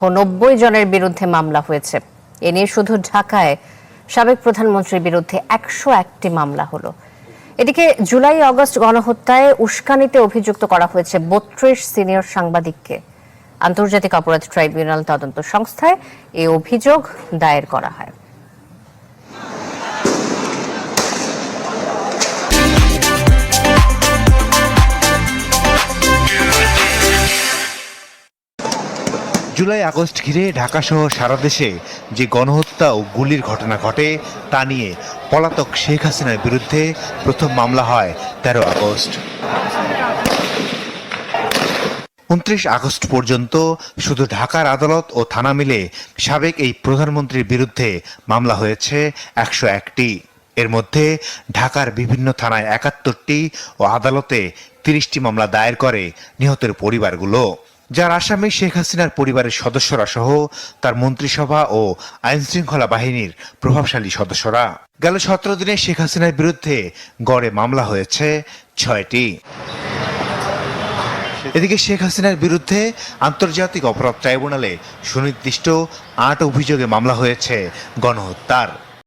90 জনের বিরুদ্ধে মামলা হয়েছে। এ নিয়ে শুধু ঢাকায় সাবেক প্রধানমন্ত্রীর বিরুদ্ধে 101টি মামলা হলো। এদিকে জুলাই আগস্ট গণহত্যায় উস্কানিতে অভিযুক্ত করা হয়েছে 32 সিনিয়র সাংবাদিককে। আন্তর্জাতিক অপরাধ ট্রাইব্যুনাল তদন্ত সংস্থায় এই অভিযোগ দায়ের করা হয়। জুলাই আগস্ট ঘিরে ঢাকাসহ সারা দেশে যে গণহত্যা ও গুলির ঘটনা ঘটে তা নিয়ে পলাতক শেখ হাসিনার বিরুদ্ধে প্রথম মামলা হয় 13 আগস্ট। 29 আগস্ট পর্যন্ত শুধু ঢাকার আদালত ও থানা মিলে সাবেক এই প্রধানমন্ত্রীর বিরুদ্ধে মামলা হয়েছে 101টি। এর মধ্যে ঢাকার বিভিন্ন থানায় 71টি ও আদালতে 30টি মামলা দায়ের করে নিহতের পরিবারগুলো, যার আসামি শেখ হাসিনার পরিবারের সদস্যরা সহ তার মন্ত্রিসভা ও আইনশৃঙ্খলা বাহিনীর প্রভাবশালী সদস্যরা। গেল 17 দিনে শেখ হাসিনার বিরুদ্ধে গড়ে মামলা হয়েছে 6টি। এদিকে শেখ হাসিনার বিরুদ্ধে আন্তর্জাতিক অপরাধ ট্রাইব্যুনালে সুনির্দিষ্ট 8 অভিযোগে মামলা হয়েছে গণহত্যার।